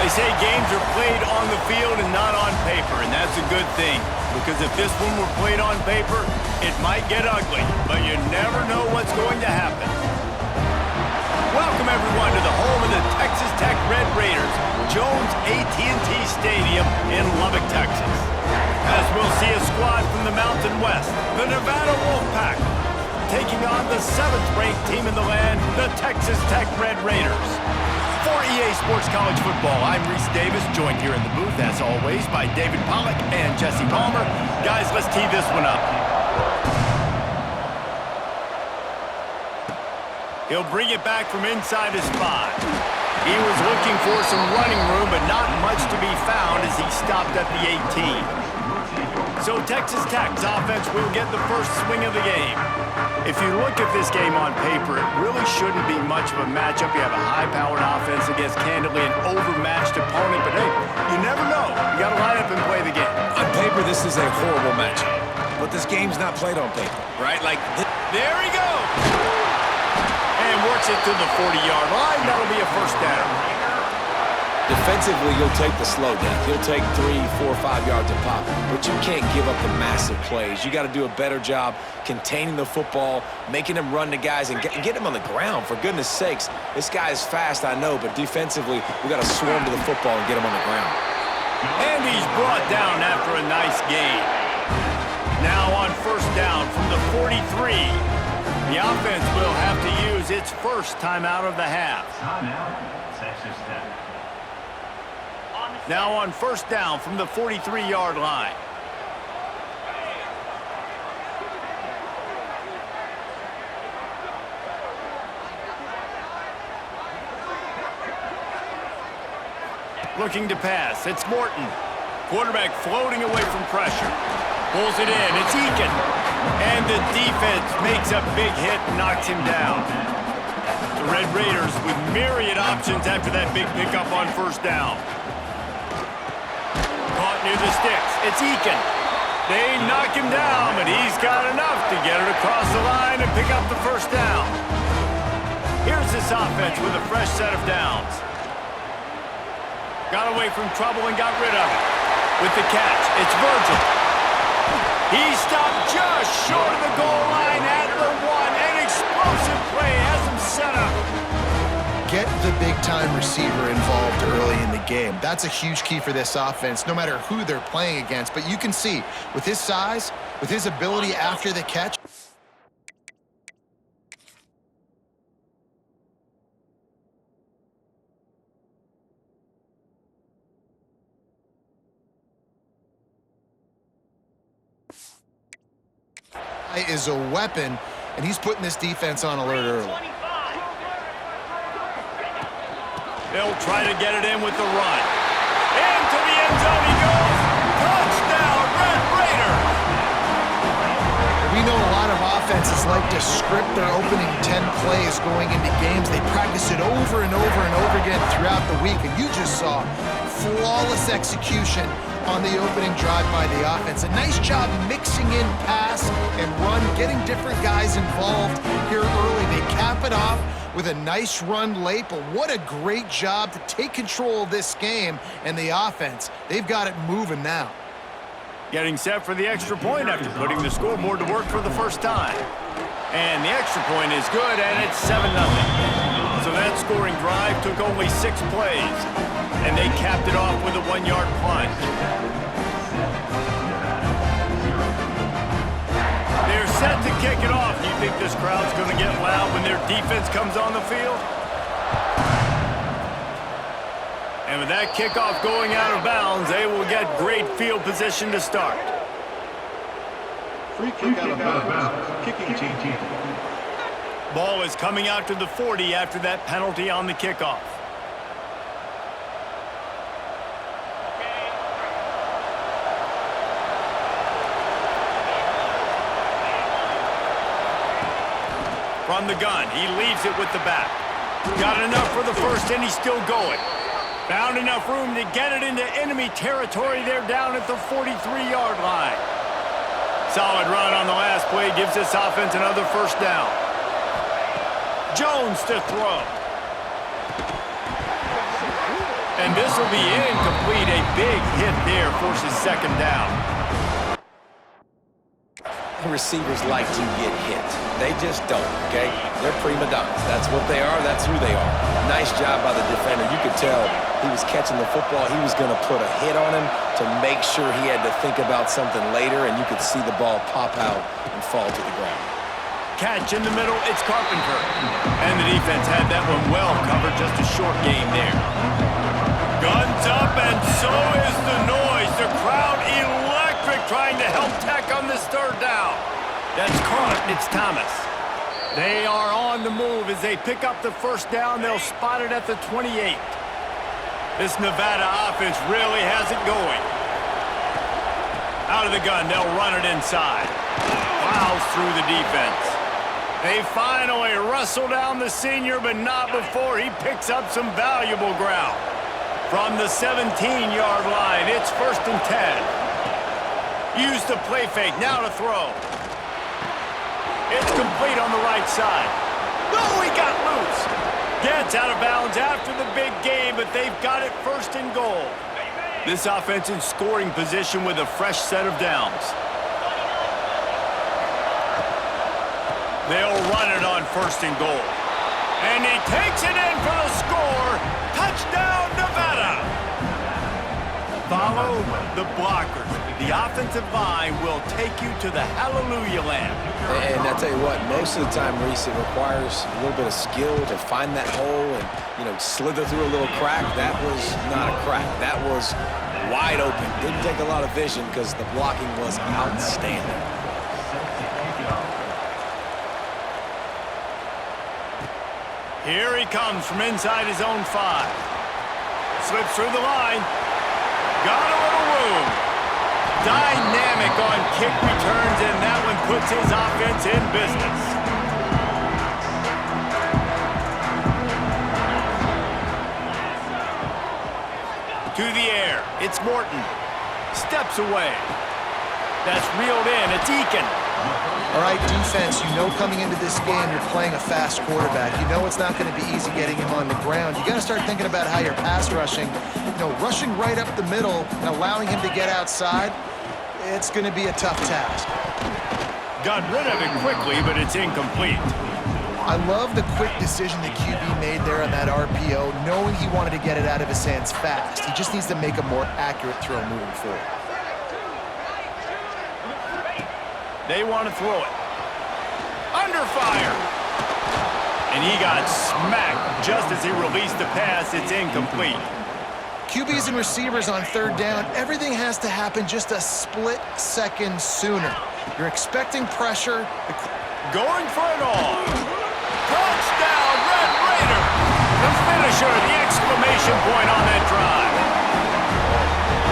They say games are played on the field and not on paper, and that's a good thing. Because if this one were played on paper, it might get ugly, but you never know what's going to happen. Welcome, everyone, to the home of the Texas Tech Red Raiders, Jones AT&T Stadium in Lubbock, Texas. As we'll see a squad from the Mountain West, the Nevada Wolfpack, taking on the 7th-ranked team in the land, the Texas Tech Red Raiders. For EA Sports College Football, I'm Reese Davis, joined here in the booth, as always, by David Pollack and Jesse Palmer. Guys, let's tee this one up. He'll bring it back from inside his 5. He was looking for some running room, but not much to be found as he stopped at the 18. So Texas Tech's offense will get the first swing of the game. If you look at this game on paper, it really shouldn't be much of a matchup. You have a high-powered offense against candidly an overmatched opponent, but hey, you never know. You got to line up and play the game. On paper, this is a horrible matchup, but this game's not played on paper, right? Like, there he goes! And works it to the 40-yard line. That'll be a first down. Defensively, you'll take the slow down. You'll take 3, 4, 5 yards a pop, but you can't give up the massive plays. You got to do a better job containing the football, making them run the guys, and get them on the ground. For goodness sakes, this guy is fast, I know, but defensively, we got to swarm to the football and get him on the ground. And he's brought down after a nice gain. Now on first down from the 43. The offense will have to use its first timeout of the half. Now on first down from the 43-yard line. Looking to pass, it's Morton. Quarterback floating away from pressure. Pulls it in, it's Eakin. And the defense makes a big hit and knocks him down. The Red Raiders with myriad options after that big pickup on first down. Caught near the sticks, it's Eakin. They knock him down, but he's got enough to get it across the line and pick up the first down. Here's this offense with a fresh set of downs. Got away from trouble and got rid of it. With the catch, it's Virgil. He stopped just short of the goal line at the 1. An explosive play has him set up. Get the big-time receiver involved early in the game. That's a huge key for this offense, no matter who they're playing against. But you can see, with his size, with his ability after the catch, is a weapon, and he's putting this defense on alert early. They'll try to get it in with the run. Into the end zone he goes. Touchdown, Red Raiders! We know a lot of offenses like to script their opening 10 plays going into games. They practice it over and over and over again throughout the week, and you just saw flawless execution on the opening drive by the offense. A nice job mixing in pass and run, getting different guys involved here early. They cap it off with a nice run late, but what a great job to take control of this game and the offense. They've got it moving now. Getting set for the extra point after putting the scoreboard to work for the first time. And the extra point is good, and it's 7-0. So that scoring drive took only 6 plays, and they capped it off with a 1-yard plunge. They're set to kick it off. You think this crowd's going to get loud when their defense comes on the field? And with that kickoff going out of bounds, they will get great field position to start. Free kick out of bounds. Kicking team. Ball is coming out to the 40 after that penalty on the kickoff. From the gun, he leaves it with the back. Got enough for the first, and he's still going. Found enough room to get it into enemy territory. They're down at the 43-yard line. Solid run on the last play gives this offense another first down. Jones to throw. And this will be incomplete. A big hit there forces second down. Receivers like to get hit. They just don't, okay? They're prima donnas. That's what they are. That's who they are. Nice job by the defender. You could tell he was catching the football. He was going to put a hit on him to make sure he had to think about something later, and you could see the ball pop out and fall to the ground. Catch in the middle. It's Carpenter. And the defense had that one well covered. Just a short game there. Guns up, and so is the noise. The crowd electric trying to help Tech on this third down. That's caught. It's Thomas. They are on the move as they pick up the first down. They'll spot it at the 28. This Nevada offense really has it going. Out of the gun, they'll run it inside. Plows through the defense. They finally wrestle down the senior, but not before he picks up some valuable ground. From the 17-yard line, it's 1st and 10. Use the play fake, now to throw. It's complete on the right side. No, he got loose. Gets out of bounds after the big game, but they've got it 1st and goal. This offense in scoring position with a fresh set of downs. They'll run it on 1st and goal. And he takes it in for the score. Touchdown, Nevada. Follow the blockers. The offensive line will take you to the hallelujah land. And I tell you what, most of the time, Reese, it requires a little bit of skill to find that hole and, slither through a little crack. That was not a crack. That was wide open. Didn't take a lot of vision because the blocking was outstanding. Here he comes from inside his own 5. Slips through the line. Got a little room. Dynamic on kick returns, and that one puts his offense in business. To the air. It's Morton. Steps away. That's reeled in. It's Eakin. All right, defense, coming into this game, you're playing a fast quarterback. It's not going to be easy getting him on the ground. You got to start thinking about how you're pass rushing. Rushing right up the middle and allowing him to get outside, it's going to be a tough task. Got rid of it quickly, but it's incomplete. I love the quick decision the QB made there on that RPO, knowing he wanted to get it out of his hands fast. He just needs to make a more accurate throw moving forward. They want to throw it. Under fire. And he got smacked just as he released the pass. It's incomplete. QBs and receivers on 3rd down, everything has to happen just a split second sooner. You're expecting pressure. Going for it all. Touchdown, Red Raider. The finisher, the exclamation point on that drive.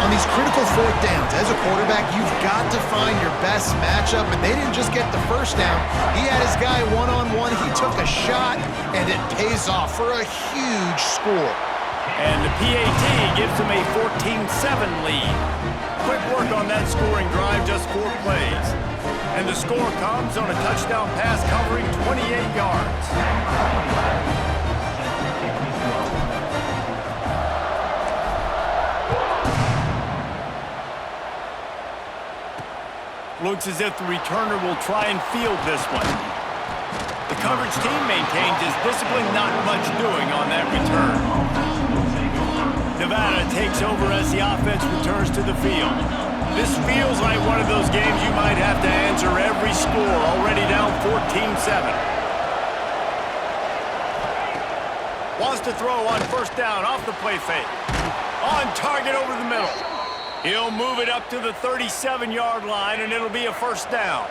On these critical 4th downs, as a quarterback, you've got to find your best matchup, and they didn't just get the first down. He had his guy one-on-one. He took a shot, and it pays off for a huge score. And the PAT gives him a 14-7 lead. Quick work on that scoring drive, just 4 plays. And the score comes on a touchdown pass covering 28 yards. Looks as if the returner will try and field this one. The coverage team maintains his discipline, not much doing on that return. Nevada takes over as the offense returns to the field. This feels like one of those games you might have to answer every score, already down 14-7. Wants to throw on 1st down, off the play fake. On target over the middle. He'll move it up to the 37-yard line, and it'll be a 1st down.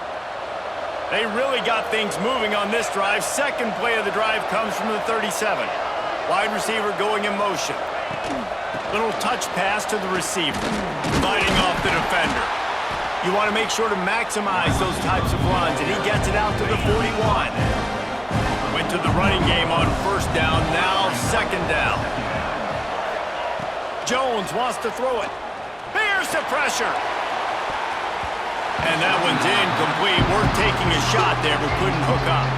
They really got things moving on this drive. Second play of the drive comes from the 37. Wide receiver going in motion. Little touch pass to the receiver. Fighting off the defender. You want to make sure to maximize those types of runs, and he gets it out to the 41. Went to the running game on 1st down, now 2nd down. Jones wants to throw it. Here's the pressure. And that one's incomplete. We're taking a shot there, but couldn't hook up.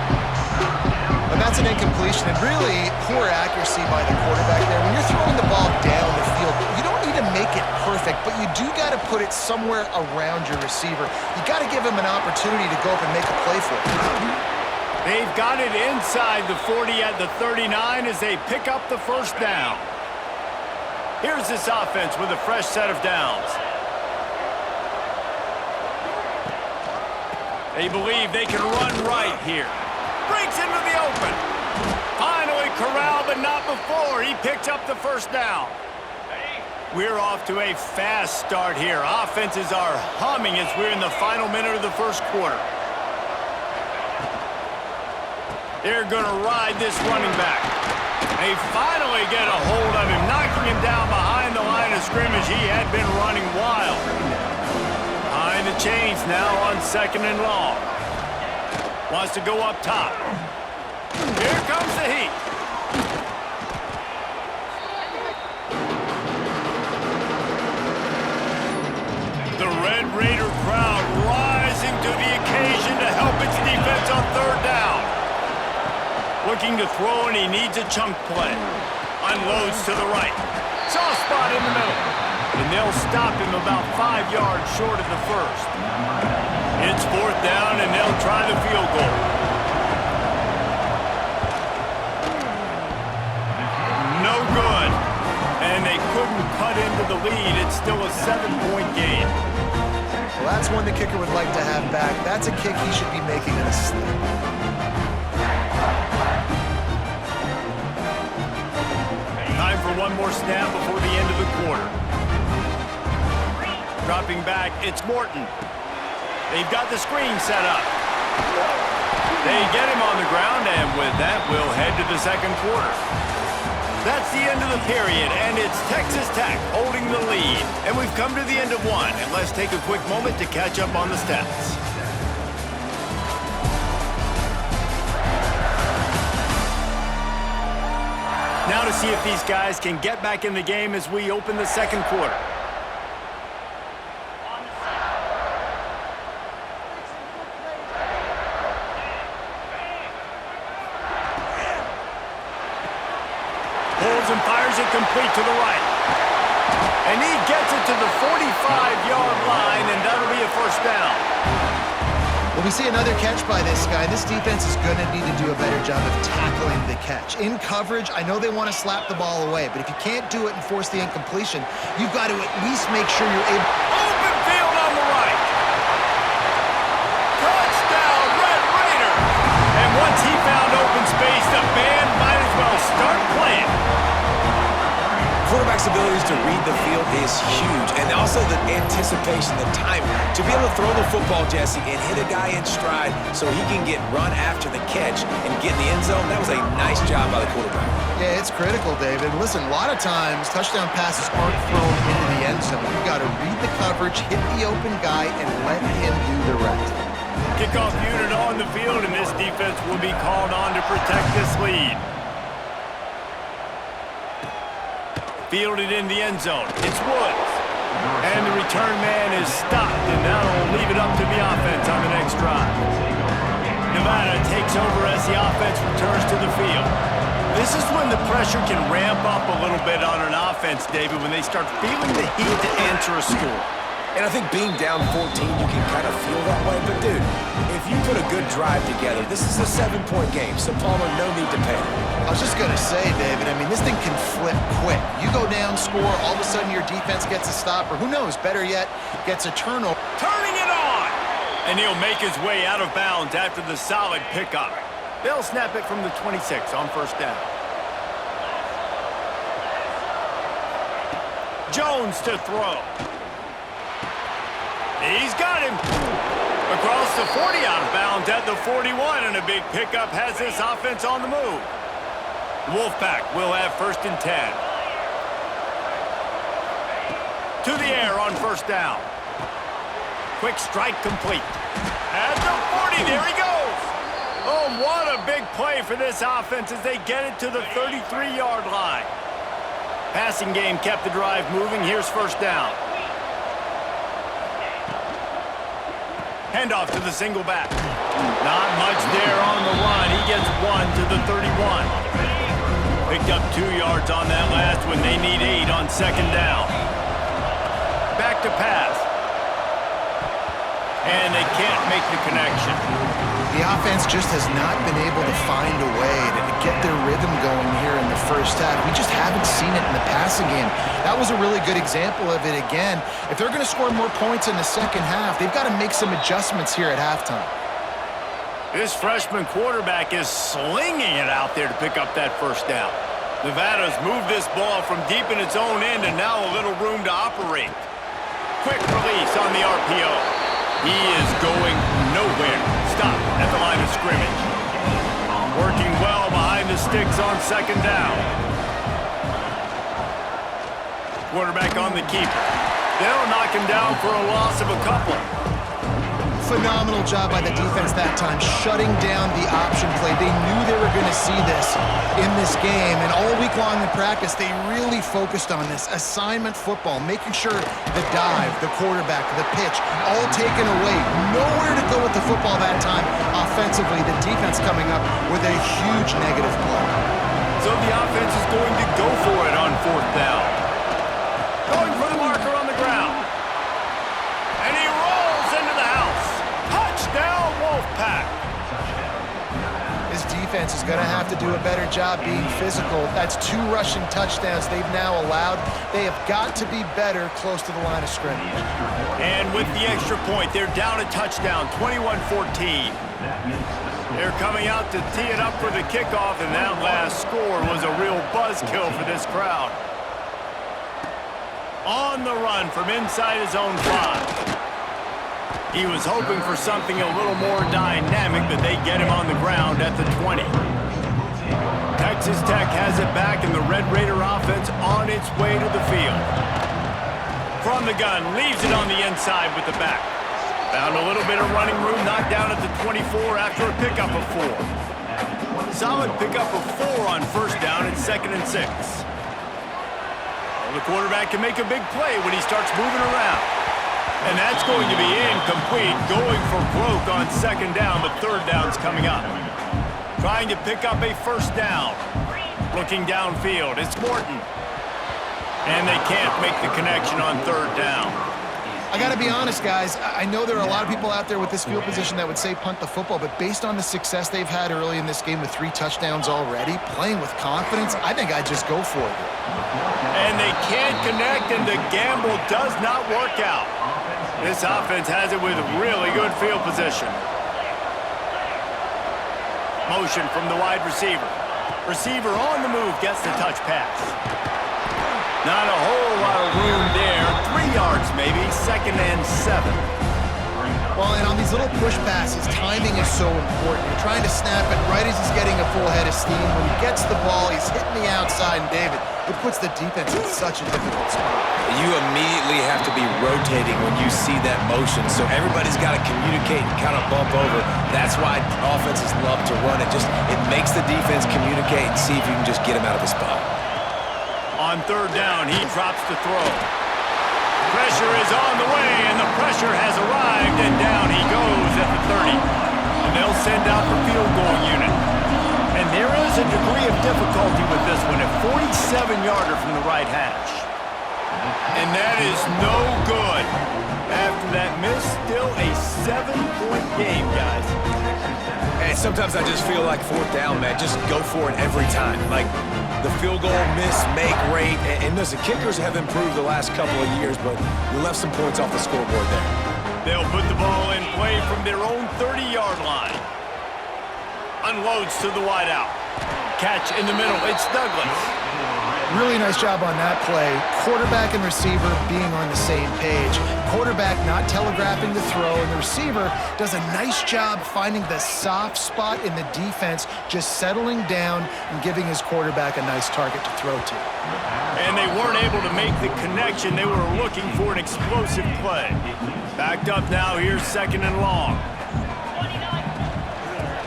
And that's an incompletion and really poor accuracy by the quarterback there. When you're throwing the ball down the field, you don't need to make it perfect, but you do got to put it somewhere around your receiver. You got to give him an opportunity to go up and make a play for it. They've got it inside the 40 at the 39 as they pick up the first down. Here's this offense with a fresh set of downs. They believe they can run right here. Breaks into the open. Finally corralled, but not before. He picks up the first down. We're off to a fast start here. Offenses are humming as we're in the final minute of the first quarter. They're going to ride this running back. They finally get a hold of him, knocking him down behind the line of scrimmage. He had been running wild. Behind the chains now on 2nd and long. Wants to go up top. Here comes the heat. The Red Raider crowd rising to the occasion to help its defense on 3rd down. Looking to throw, and he needs a chunk play. Unloads to the right. Soft spot in the middle. And they'll stop him about 5 yards short of the first. It's 4th down, and they'll try the field goal. No good. And they couldn't cut into the lead. It's still a 7-point game. Well, that's one the kicker would like to have back. That's a kick he should be making in a sleep. Time for one more snap before the end of the quarter. Dropping back, it's Morton. They've got the screen set up. They get him on the ground, and with that, we'll head to the second quarter. That's the end of the period, and it's Texas Tech holding the lead. And we've come to the end of one, and let's take a quick moment to catch up on the stats. Now to see if these guys can get back in the game as we open the second quarter. Pulls and fires it complete to the right. And he gets it to the 45-yard line, and that'll be a first down. When we see another catch by this guy, this defense is going to need to do a better job of tackling the catch. In coverage, I know they want to slap the ball away, but if you can't do it and force the incompletion, you've got to at least make sure you're able... Open field on the right. Touchdown, Red Raider. And once he found open space, the band might as well start playing. Quarterback's abilities to read the field is huge, and also the anticipation, the time to be able to throw the football, Jesse, and hit a guy in stride so he can get run after the catch and get in the end zone. That was a nice job by the quarterback. Yeah, it's critical, David. Listen, a lot of times touchdown passes aren't thrown into the end zone. You've got to read the coverage, hit the open guy, and let him do the rest. Kickoff unit on the field, and this defense will be called on to protect this lead. Fielded in the end zone. It's Woods. And the return man is stopped, and that'll leave it up to the offense on the next drive. Nevada takes over as the offense returns to the field. This is when the pressure can ramp up a little bit on an offense, David, when they start feeling the heat to answer a score. And I think being down 14, you can kind of feel that way. But, dude, if you put a good drive together, this is a 7-point game. So, Palmer, no need to panic. I was just going to say, David, I mean, this thing can flip quick. You go down, score, all of a sudden your defense gets a stop, or who knows, better yet, gets a turnover. Turning it on! And he'll make his way out of bounds after the solid pickup. They'll snap it from the 26 on first down. Jones to throw. He's got him. Across the 40, out of bounds at the 41, and a big pickup has this offense on the move. Wolfpack will have 1st and 10. To the air on first down. Quick strike complete. At the 40, there he goes. Oh, what a big play for this offense as they get it to the 33-yard line. Passing game kept the drive moving. Here's first down. Handoff to the single back. Not much there on the run. He gets one to the 31. Picked up 2 yards on that last one. They need 8 on second down. Back to pass. And they can't make the connection. The offense just has not been able to find a way to get their rhythm going here in the first half. We just haven't seen it in the passing game. That was a really good example of it again. If they're going to score more points in the second half, they've got to make some adjustments here at halftime. This freshman quarterback is slinging it out there to pick up that first down. Nevada's moved this ball from deep in its own end and now a little room to operate. Quick release on the RPO. He is going nowhere. Stop at the line of scrimmage. Working well behind the sticks on second down. Quarterback on the keeper. They'll knock him down for a loss of a couple. Phenomenal job by the defense that time, shutting down the option play. They knew they were going to see this in this game, and all week long in practice, they really focused on this assignment football, making sure the dive, the quarterback, the pitch, all taken away. Nowhere to go with the football that time offensively. The defense coming up with a huge negative play. So the offense is going to go for it on fourth down. Going for the marker on the ground. And he rolls into the house. Touchdown, Wolfpack. This defense is going to have to do a better job being physical. That's 2 rushing touchdowns they've now allowed. They have got to be better close to the line of scrimmage. And with the extra point, they're down a touchdown, 21-14. They're coming out to tee it up for the kickoff, and that last score was a real buzzkill for this crowd. On the run from inside his own 5. He was hoping for something a little more dynamic, but they get him on the ground at the 20. Texas Tech has it back, and the Red Raider offense on its way to the field. From the gun, leaves it on the inside with the back. Found a little bit of running room, knocked down at the 24 after a pickup of 4. Solid pickup of 4 on first down and 2nd and 6. Well, the quarterback can make a big play when he starts moving around. And that's going to be incomplete, going for broke on second down, but third down's coming up. Trying to pick up a first down. Looking downfield, it's Morton. And they can't make the connection on third down. I got to be honest, guys. I know there are a lot of people out there with this field position that would say punt the football, but based on the success they've had early in this game with 3 touchdowns already, playing with confidence, I think I'd just go for it. And they can't connect, and the gamble does not work out. This offense has it with really good field position. Motion from the wide receiver. Receiver on the move, gets the touch pass. Not a whole lot of room there. 3 yards maybe, 2nd and 7. Well, and on these little push passes, timing is so important. You're trying to snap it right as he's getting a full head of steam. When he gets the ball, he's hitting the outside, and David, it puts the defense in such a difficult spot. You immediately have to be rotating when you see that motion, so everybody's got to communicate and kind of bump over. That's why offenses love to run it. It makes the defense communicate and see if you can just get him out of the spot. On third down, he drops to throw. Pressure is on the way, and the pressure has arrived, and down he goes at the 30. And they'll send out the field goal unit. And there is a degree of difficulty with this one, a 47-yarder from the right hash. And that is no good. After that miss, still a 7-point game, guys. And sometimes I just feel like fourth down, man, just go for it every time. Like the field goal, miss, make, rate. And listen, kickers have improved the last couple of years, but we left some points off the scoreboard there. They'll put the ball in play from their own 30-yard line. Unloads to the wideout. Catch in the middle. It's Douglas. Really nice job on that play. Quarterback and receiver being on the same page. Quarterback not telegraphing the throw, and the receiver does a nice job finding the soft spot in the defense, just settling down and giving his quarterback a nice target to throw to. And they weren't able to make the connection. They were looking for an explosive play. Backed up now, here's 2nd and long.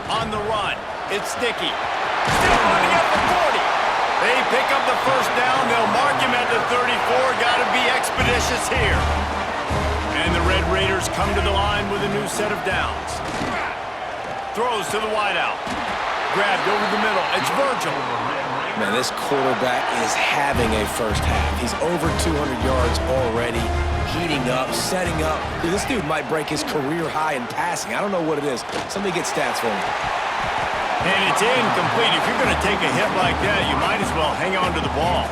On the run, it's Sticky. Still running at the 40. They pick up the first down. They'll mark him at the 34. Got to be expeditious here. And the Red Raiders come to the line with a new set of downs. Throws to the wideout. Grabbed over the middle. It's Virgil. Man, this quarterback is having a first half. He's over 200 yards already, heating up, setting up. Dude, this dude might break his career high in passing. I don't know what it is. Somebody get stats for me. And it's incomplete. If you're going to take a hit like that, you might as well hang on to the ball.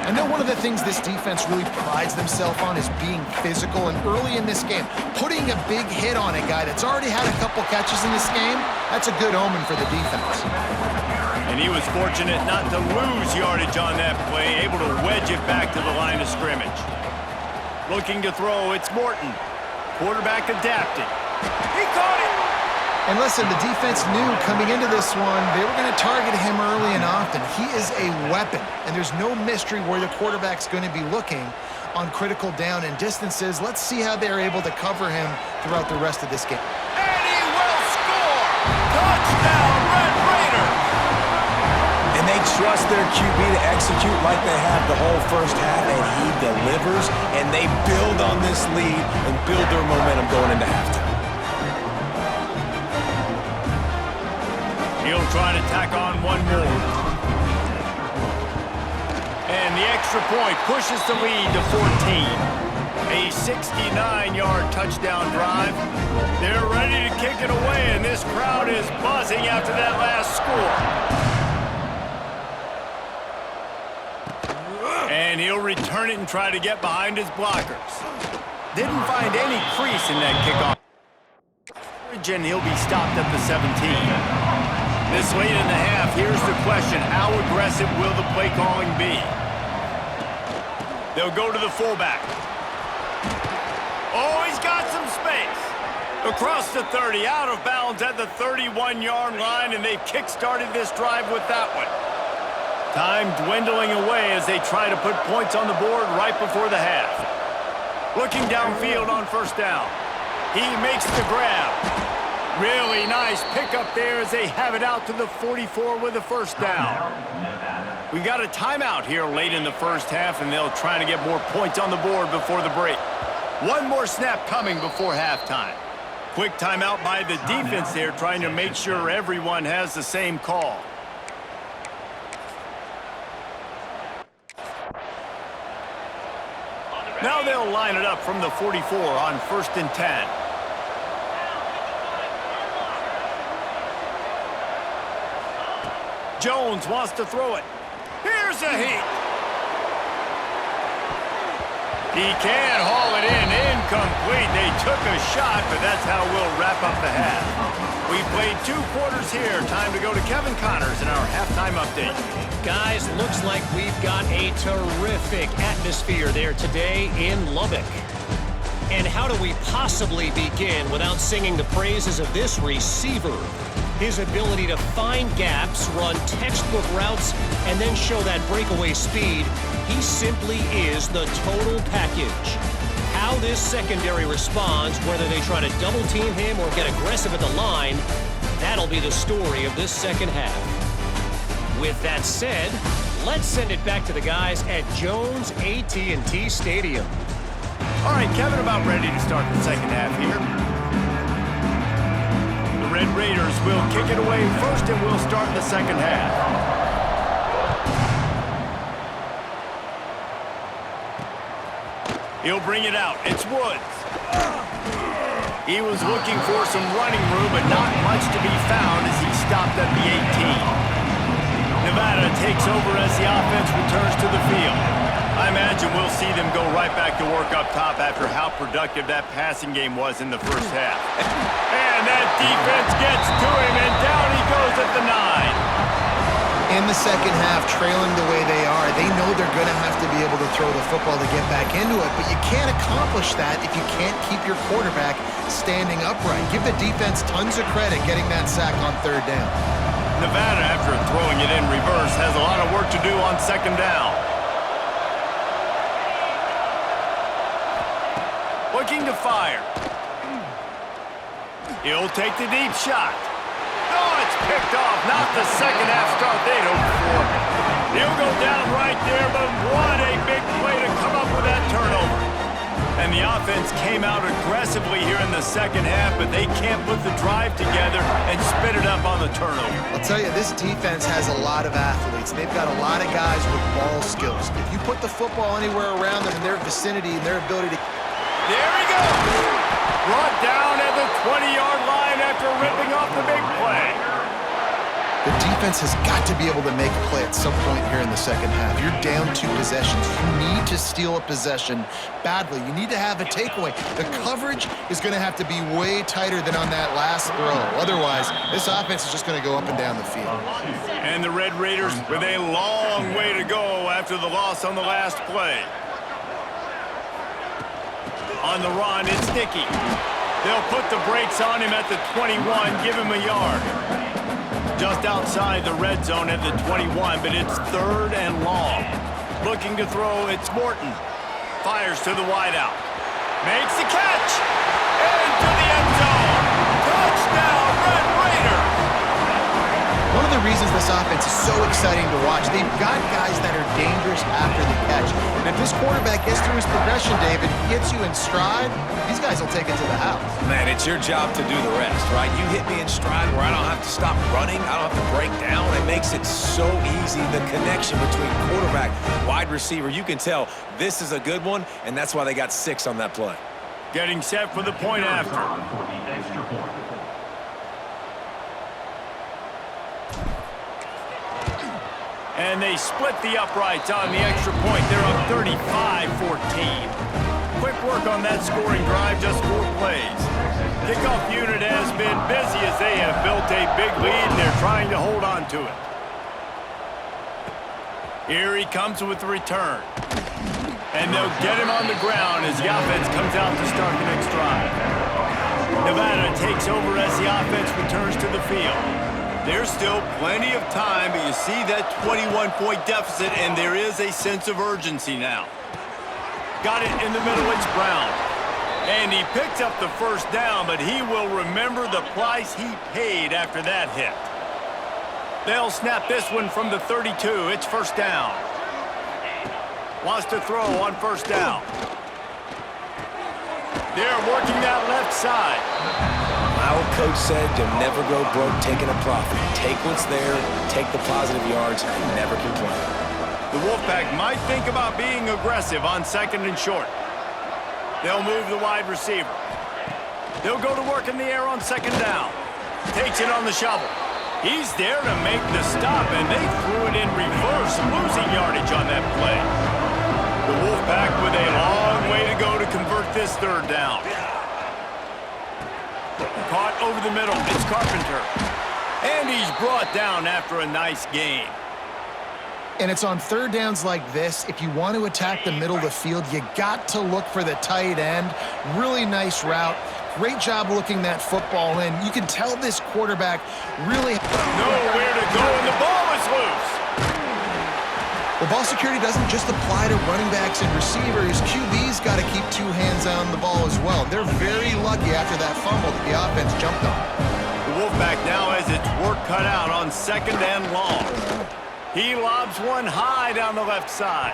I know one of the things this defense really prides themselves on is being physical, and early in this game, putting a big hit on a guy that's already had a couple catches in this game, that's a good omen for the defense. And he was fortunate not to lose yardage on that play, able to wedge it back to the line of scrimmage. Looking to throw, it's Morton. Quarterback adapted. He caught it! And listen, the defense knew coming into this one, they were going to target him early and often. He is a weapon, and there's no mystery where the quarterback's going to be looking on critical down and distances. Let's see how they're able to cover him throughout the rest of this game. And he will score! Touchdown, Red Raiders! And they trust their QB to execute like they have the whole first half, and he delivers, and they build on this lead and build their momentum going into halftime. He'll try to tack on one more. And the extra point pushes the lead to 14. A 69-yard touchdown drive. They're ready to kick it away, and this crowd is buzzing after that last score. And he'll return it and try to get behind his blockers. Didn't find any crease in that kickoff. And he'll be stopped at the 17. This late in the half, here's the question. How aggressive will the play calling be? They'll go to the fullback. Oh, he's got some space. Across the 30, out of bounds at the 31-yard line, and they've kick-started this drive with that one. Time dwindling away as they try to put points on the board right before the half. Looking downfield on first down. He makes the grab. Really nice pickup there as they have it out to the 44 with a first down. We got a timeout here late in the first half, and they'll try to get more points on the board before the break. One more snap coming before halftime. Quick timeout by the defense there, trying to make sure everyone has the same call. Now they'll line it up from the 44 on 1st and 10. Jones wants to throw it. Here's a heat. He can haul it in. Incomplete. They took a shot, but that's how we'll wrap up the half. We played 2 quarters here. Time to go to Kevin Connors in our halftime update. Guys, looks like we've got a terrific atmosphere there today in Lubbock. And how do we possibly begin without singing the praises of this receiver? His ability to find gaps, run textbook routes, and then show that breakaway speed. He simply is the total package. How this secondary responds, whether they try to double team him or get aggressive at the line, that'll be the story of this second half. With that said, let's send it back to the guys at Jones AT&T Stadium. All right, Kevin, about ready to start the second half here. Red Raiders will kick it away first, and we'll start the second half. He'll bring it out. It's Woods. He was looking for some running room, but not much to be found as he stopped at the 18. Nevada takes over as the offense returns to the field. I imagine we'll see them go right back to work up top after how productive that passing game was in the first half. And that defense gets to him, and down he goes at the 9. In the second half, trailing the way they are, they know they're going to have to be able to throw the football to get back into it, but you can't accomplish that if you can't keep your quarterback standing upright. Give the defense tons of credit getting that sack on 3rd down. Nevada, after throwing it in reverse, has a lot of work to do on 2nd down. Looking to fire. He'll take the deep shot. Oh, it's picked off. Not the second half start they'd hoped for. He'll go down right there, but what a big play to come up with that turnover. And the offense came out aggressively here in the second half, but they can't put the drive together and spit it up on the turnover. I'll tell you, this defense has a lot of athletes. They've got a lot of guys with ball skills. If you put the football anywhere around them in their vicinity and their ability to... There he goes! Brought down at the 20-yard line after ripping off the big play. The defense has got to be able to make a play at some point here in the second half. You're down 2 possessions. You need to steal a possession badly. You need to have a takeaway. The coverage is going to have to be way tighter than on that last throw. Otherwise, this offense is just going to go up and down the field. And the Red Raiders with a long way to go after the loss on the last play. On the run, it's Dickey. They'll put the brakes on him at the 21, give him a yard. Just outside the red zone at the 21, but it's 3rd and long. Looking to throw, it's Morton. Fires to the wideout. Makes the catch! Into the end zone! Touchdown, Red Raiders! One of the reasons this offense is so exciting to watch, they've got guys that are dangerous after the catch. And if this quarterback gets through his progression, David, hits you in stride, these guys will take it to the house. Man, it's your job to do the rest, right? You hit me in stride where I don't have to stop running. I don't have to break down. It makes it so easy. The connection between quarterback, wide receiver, you can tell this is a good one, and that's why they got 6 on that play. Getting set for the point after. And they split the uprights on the extra point. They're up 35-14. Quick work on that scoring drive, just 4 plays. Kickoff unit has been busy as they have built a big lead, and they're trying to hold on to it. Here he comes with the return. And they'll get him on the ground as the offense comes out to start the next drive. Nevada takes over as the offense returns to the field. There's still plenty of time, but you see that 21-point deficit, and there is a sense of urgency now. Got it in the middle, it's Brown. And he picked up the first down, but he will remember the price he paid after that hit. They'll snap this one from the 32. It's first down. Wants to throw on first down. They're working that left side. My old coach said you'll never go broke taking a profit. Take what's there, take the positive yards, and never complain. The Wolfpack might think about being aggressive on 2nd and short. They'll move the wide receiver. They'll go to work in the air on 2nd down. Takes it on the shovel. He's there to make the stop, and they threw it in reverse, losing yardage on that play. The Wolfpack with a long way to go to convert this 3rd down. Caught over the middle, it's Carpenter. And he's brought down after a nice gain. And it's on 3rd downs like this. If you want to attack the middle of the field, you got to look for the tight end. Really nice route. Great job looking that football in. You can tell this quarterback really... Nowhere to go, and the ball is loose. Well, ball security doesn't just apply to running backs and receivers. QB's got to keep 2 hands on the ball as well. They're very lucky after that fumble that the offense jumped on. The Wolfpack now has its work cut out on 2nd and long. He lobs one high down the left side.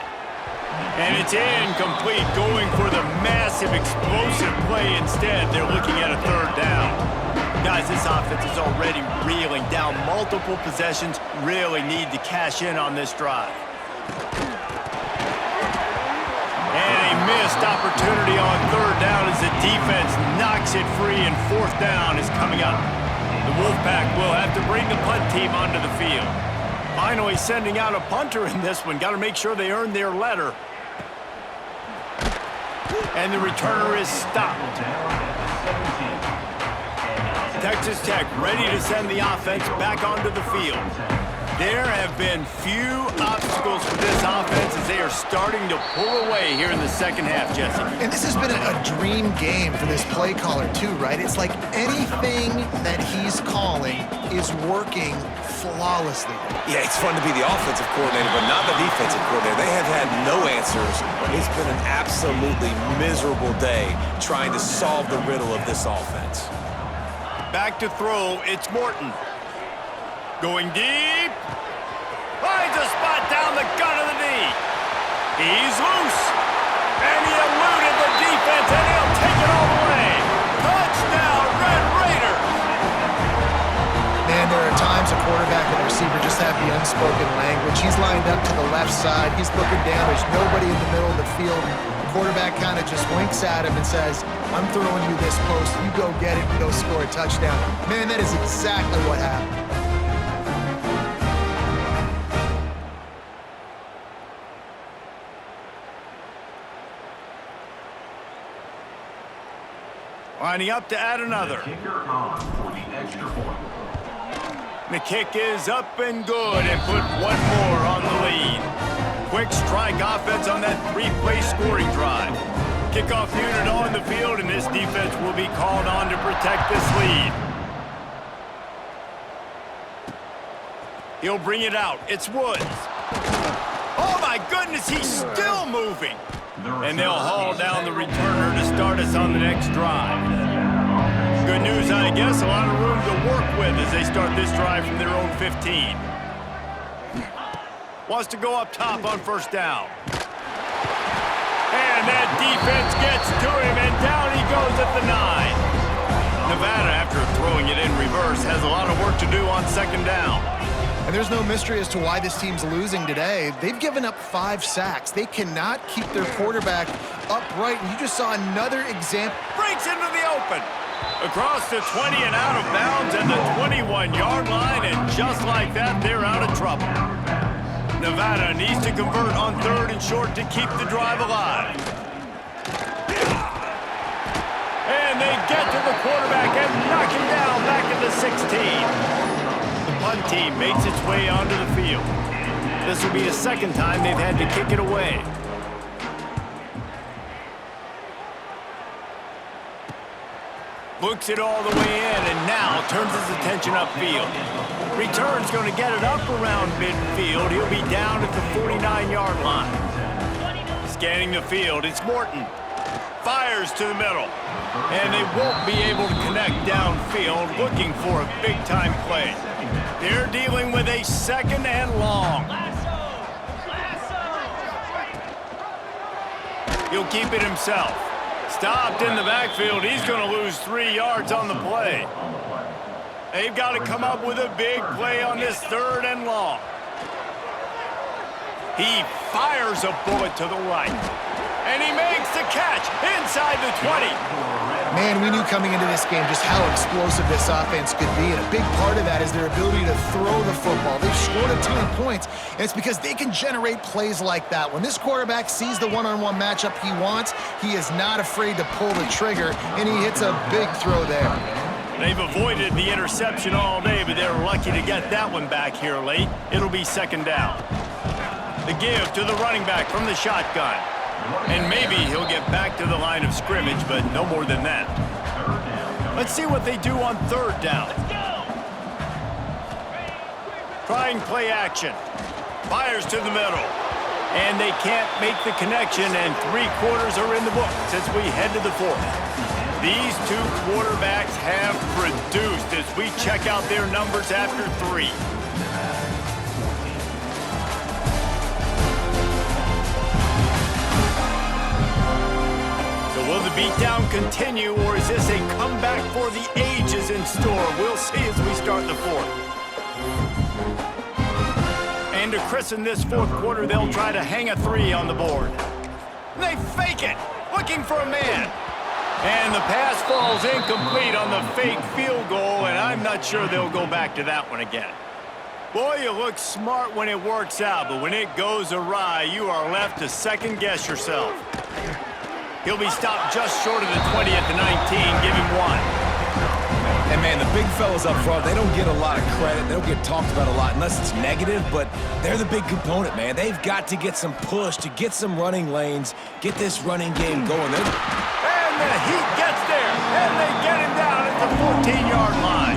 And it's incomplete, going for the massive explosive play instead. They're looking at a 3rd down. Guys, this offense is already reeling down multiple possessions. Really need to cash in on this drive. And a missed opportunity on 3rd down as the defense knocks it free, and 4th down is coming up. The Wolfpack will have to bring the punt team onto the field. Finally sending out a punter in this one. Got to make sure they earn their letter. And the returner is stopped. Texas Tech ready to send the offense back onto the field. There have been few obstacles for this offense as they are starting to pull away here in the second half, Jesse. And this has been a dream game for this play caller too, right? It's like anything that he's calling is working flawlessly. Yeah, it's fun to be the offensive coordinator, but not the defensive coordinator. They have had no answers. It's been an absolutely miserable day trying to solve the riddle of this offense. Back to throw, it's Morton. Going deep. Finds a spot down the gut of the knee. He's loose. And he eluded the defense quarterback and the receiver just have the unspoken language. He's lined up to the left side. He's looking down. There's nobody in the middle of the field. The quarterback kind of just winks at him and says, I'm throwing you this post. You go get it and go score a touchdown. Man, that is exactly what happened. Lining up to add another. Kicker on for the extra point. The kick is up and good and put one more on the lead. Quick strike offense on that three-play scoring drive. Kickoff unit on the field, and this defense will be called on to protect this lead. He'll bring it out. It's Woods. Oh, my goodness, he's still moving. And they'll haul down the returner to start us on the next drive. Good news, I guess. A lot of room to work with as they start this drive from their own 15. Wants to go up top on first down. And that defense gets to him, and down he goes at the 9. Nevada, after throwing it in reverse, has a lot of work to do on second down. And there's no mystery as to why this team's losing today. They've given up 5 sacks. They cannot keep their quarterback upright. And you just saw another example. Breaks into the open. Across the 20 and out of bounds at the 21-yard line. And just like that, they're out of trouble. Nevada needs to convert on 3rd and short to keep the drive alive. And they get to the quarterback and knock him down back at the 16. Punt team makes its way onto the field. This will be the second time they've had to kick it away. Looks it all the way in and now turns his attention upfield. Return's going to get it up around midfield. He'll be down at the 49-yard line. Scanning the field, it's Morton. Fires to the middle. And they won't be able to connect downfield, looking for a big-time play. They're dealing with a 2nd and long. He'll keep it himself. Stopped in the backfield. He's going to lose 3 yards on the play. They've got to come up with a big play on this 3rd and long. He fires a bullet to the right. And he makes the catch inside the 20. Man, we knew coming into this game just how explosive this offense could be, and a big part of that is their ability to throw the football. They've scored a ton of points, and it's because they can generate plays like that. When this quarterback sees the one-on-one matchup he wants, he is not afraid to pull the trigger, and he hits a big throw there. They've avoided the interception all day, but they're lucky to get that one back here late. It'll be 2nd down. The give to the running back from the shotgun. And maybe he'll get back to the line of scrimmage, but no more than that. Let's see what they do on 3rd down. Trying play action. Fires to the middle. And they can't make the connection, and 3/4 are in the books as we head to the 4th. These 2 quarterbacks have produced as we check out their numbers after 3. Will the beatdown continue, or is this a comeback for the ages in store? We'll see as we start the 4th. And to christen this 4th quarter, they'll try to hang a 3 on the board. They fake it, looking for a man. And the pass falls incomplete on the fake field goal, and I'm not sure they'll go back to that one again. Boy, you look smart when it works out, but when it goes awry, you are left to second-guess yourself. He'll be stopped just short of the 20 at the 19. Give him 1. And, man, the big fellas up front, they don't get a lot of credit. They don't get talked about a lot unless it's negative, but they're the big component, man. They've got to get some push, to get some running lanes, get this running game going. And the heat gets there, and they get him down at the 14-yard line.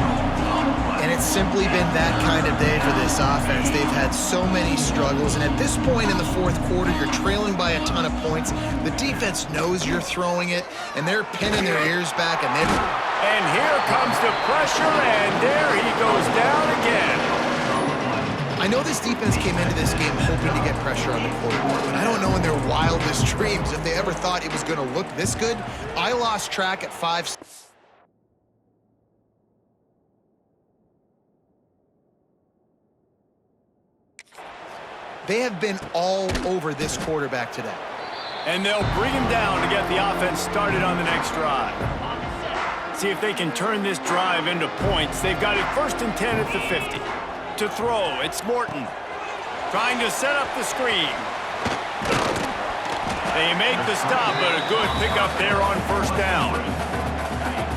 And it's simply been that kind of day for this offense. They've had so many struggles, and at this point in the 4th quarter, you're trailing by a ton of points. The defense knows you're throwing it, and they're pinning their ears back. And here comes the pressure, and there he goes down again. I know this defense came into this game hoping to get pressure on the quarterback, but I don't know in their wildest dreams if they ever thought it was going to look this good. I lost track at 5. They have been all over this quarterback today. And they'll bring him down to get the offense started on the next drive. See if they can turn this drive into points. They've got it 1st and 10 at the 50. To throw, it's Morton. Trying to set up the screen. They make the stop, but a good pickup there on 1st down.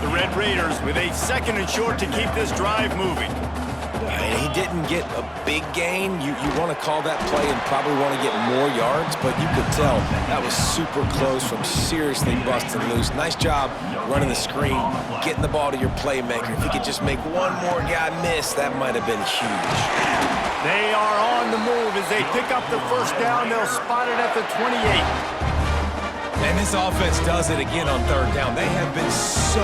The Red Raiders with a 2nd and short to keep this drive moving. And he didn't get a big gain. You want to call that play and probably want to get more yards, but you could tell that was super close from seriously busting loose. Nice job running the screen, getting the ball to your playmaker. If he could just make one more guy miss, that might have been huge. They are on the move as they pick up the 1st down. They'll spot it at the 28. And this offense does it again on 3rd down. They have been so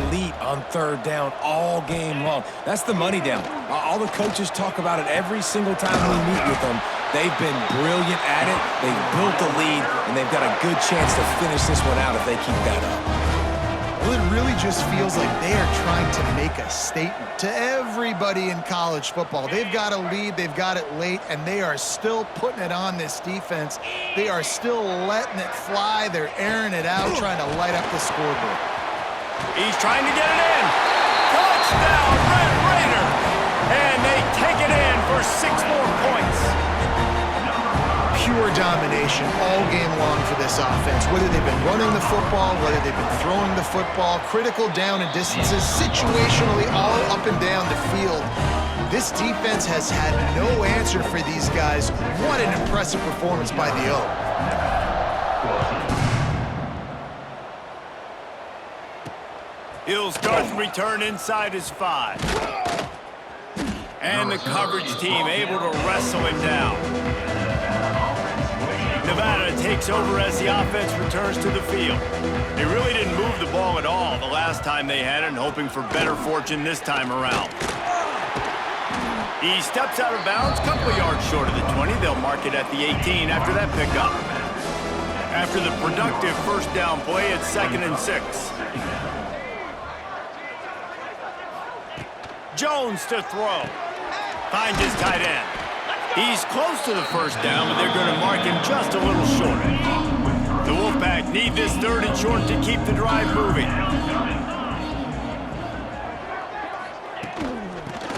elite on 3rd down all game long. That's the money down. All the coaches talk about it every single time we meet with them. They've been brilliant at it. They've built the lead, and they've got a good chance to finish this one out if they keep that up. Well, it really just feels like they are trying to make a statement to everybody in college football. They've got a lead, they've got it late, and they are still putting it on this defense. They are still letting it fly. They're airing it out, trying to light up the scoreboard. He's trying to get it in. Touchdown, Red Raiders! And they take it in for 6 more points. Pure domination all game long for this offense. Whether they've been running the football, whether they've been throwing the football, critical down and distances, situationally all up and down the field. This defense has had no answer for these guys. What an impressive performance by the O. He'll start the return inside his 5. And the coverage team able to wrestle him down. Nevada takes over as the offense returns to the field. They really didn't move the ball at all the last time they had it, and hoping for better fortune this time around. He steps out of bounds, a couple of yards short of the 20. They'll mark it at the 18 after that pickup. After the productive 1st down play, it's 2nd and 6. Jones to throw. Finds his tight end. He's close to the 1st down, but they're going to mark him just a little short. The Wolfpack need this 3rd and short to keep the drive moving.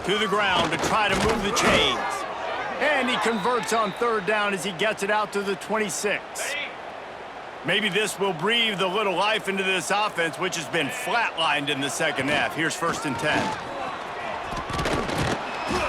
To the ground to try to move the chains. And he converts on 3rd down as he gets it out to the 26. Maybe this will breathe a little life into this offense, which has been flatlined in the 2nd half. Here's 1st and 10.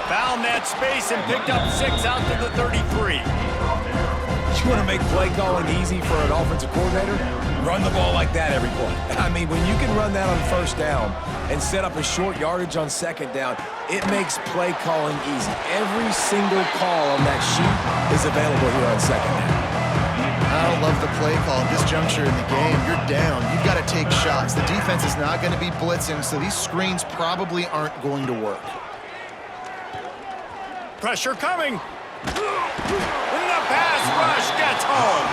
Found that space and picked up 6 out to the 33. You want to make play calling easy for an offensive coordinator? Run the ball like that every play. I mean, when you can run that on 1st down and set up a short yardage on 2nd down, it makes play calling easy. Every single call on that sheet is available here on 2nd down. I don't love the play call at this juncture in the game. You're down. You've got to take shots. The defense is not going to be blitzing, so these screens probably aren't going to work. Pressure coming. And the pass rush gets home.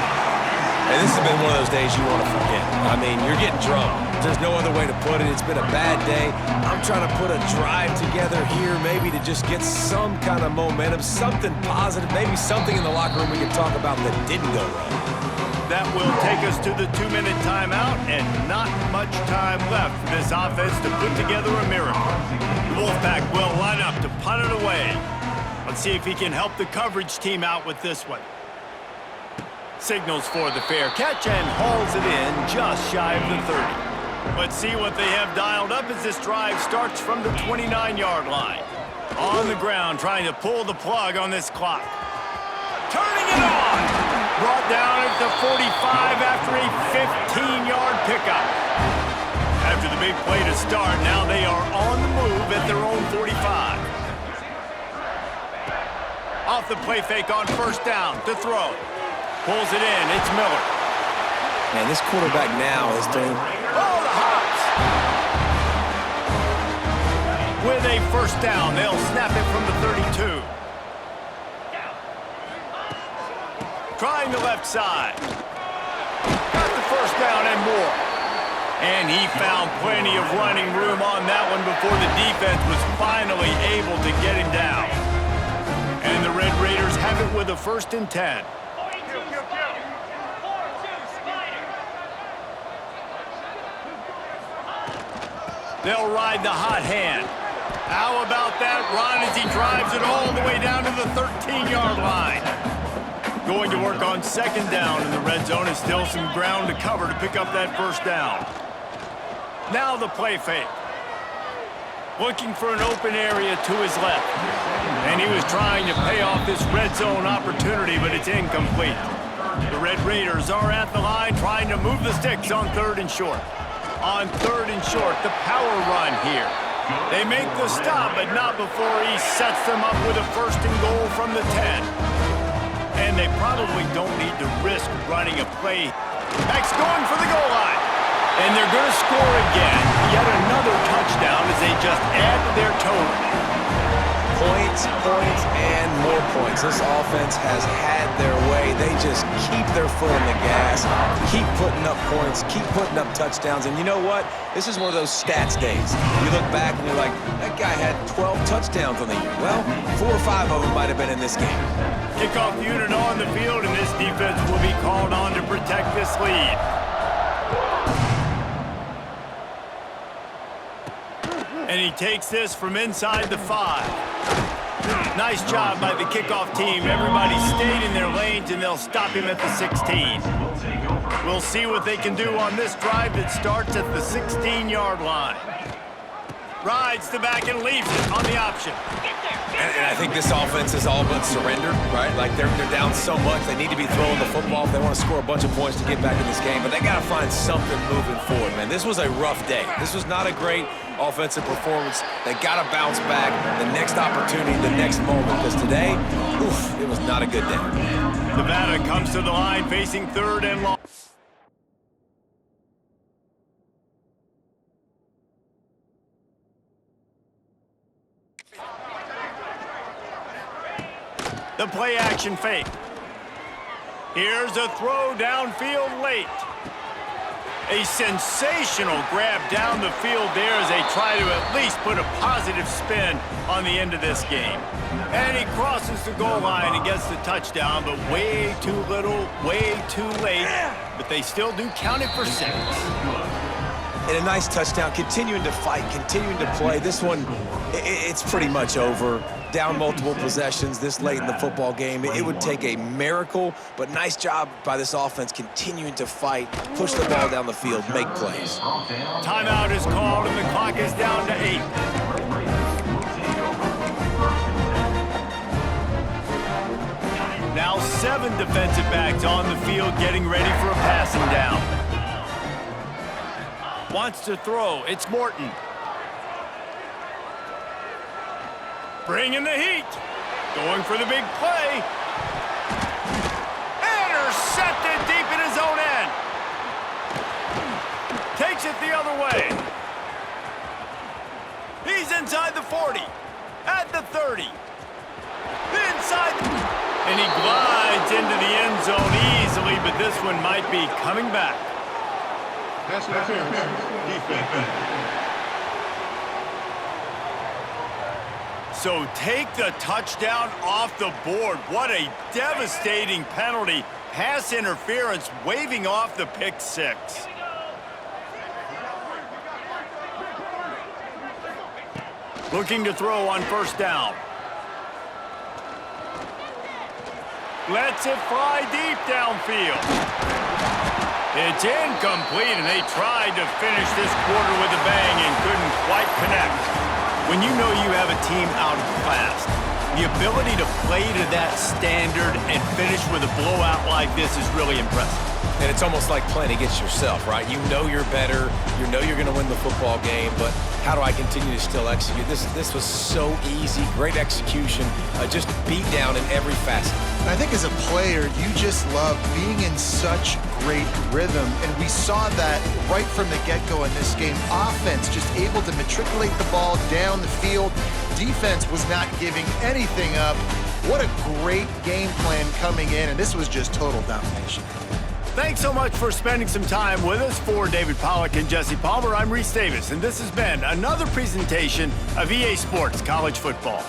And this has been one of those days you want to forget. I mean, you're getting drunk. There's no other way to put it. It's been a bad day. I'm trying to put a drive together here maybe to just get some kind of momentum, something positive, maybe something in the locker room we can talk about that didn't go right. That will take us to the 2-minute timeout, and not much time left for this offense to put together a miracle. The Wolfpack will line up to punt it away. Let's see if he can help the coverage team out with this one. Signals for the fair catch and hauls it in just shy of the 30. Let's see what they have dialed up as this drive starts from the 29-yard line. On the ground, trying to pull the plug on this clock. Turning it on! Brought down at the 45 after a 15-yard pickup. After the big play to start, now they are on the move at their own 45. Off the play fake on 1st down to throw. Pulls it in. It's Miller. Man, this quarterback now is doing... Oh, the hops! With a 1st down, they'll snap it from the 32. Trying the left side. Got the 1st down and more. And he found plenty of running room on that one before the defense was finally able to get him down. And the Red Raiders have it it with a 1st and 10. They'll ride the hot hand. How about that run as he drives it all the way down to the 13-yard line? Going to work on 2nd down in the red zone is still some ground to cover to pick up that 1st down. Now the play fake. Looking for an open area to his left. And he was trying to pay off this red zone opportunity, but it's incomplete. The Red Raiders are at the line trying to move the sticks on 3rd and short. On 3rd and short, the power run here. They make the stop, but not before he sets them up with a 1st and goal from the 10. And they probably don't need to risk running a play. X going for the goal line. And they're going to score again. Yet another touchdown as they just add to their total. Points, points, and more points. This offense has had their way. They just keep their foot on the gas, keep putting up points, keep putting up touchdowns. And you know what? This is one of those stats days. You look back and you're like, that guy had 12 touchdowns on the year. Well, 4 or 5 of them might have been in this game. Kickoff unit on the field, and this defense will be called on to protect this lead. And he takes this from inside the 5. Nice job by the kickoff team. Everybody stayed in their lanes, and they'll stop him at the 16. We'll see what they can do on this drive that starts at the 16-yard line. Rides the back and leaves it on the option. And I think this offense is all but surrendered, right? Like they're down so much, they need to be throwing the football if they want to score a bunch of points to get back in this game. But they got to find something moving forward, man. This was a rough day. This was not a great offensive performance. They got to bounce back the next opportunity, the next moment. Because today, oof, it was not a good day. Nevada comes to the line facing 3rd and long. The play action fake. Here's a throw downfield late. A sensational grab down the field there as they try to at least put a positive spin on the end of this game. And he crosses the goal line and gets the touchdown, but way too little, way too late. But they still do count it for 6. And a nice touchdown, continuing to fight, continuing to play. This one, it's pretty much over. Down multiple possessions this late in the football game. It would take a miracle, but nice job by this offense continuing to fight, push the ball down the field, make plays. Timeout is called, and the clock is down to 8. Now 7 defensive backs on the field getting ready for a passing down. Wants to throw. It's Morton. Bringing the heat. Going for the big play. Intercepted deep in his own end. Takes it the other way. He's inside the 40. At the 30. Inside. And he glides into the end zone easily, but this one might be coming back. Pass interference. Defense. So take the touchdown off the board. What a devastating penalty. Pass interference, waving off the pick 6. Looking to throw on 1st down. Lets it fly deep downfield. It's incomplete, and they tried to finish this quarter with a bang and couldn't quite connect. When you know you have a team out of class, the ability to play to that standard and finish with a blowout like this is really impressive. And it's almost like playing against yourself, right? You know you're better. You know you're going to win the football game, but how do I continue to still execute? This was so easy, great execution, just beat down in every facet. And I think as a player, you just love being in such great rhythm, and we saw that right from the get-go in this game. Offense just able to matriculate the ball down the field. Defense was not giving anything up. What a great game plan coming in, and this was just total domination. Thanks so much for spending some time with us. For David Pollack and Jesse Palmer, I'm Reese Davis, and this has been another presentation of EA Sports College Football.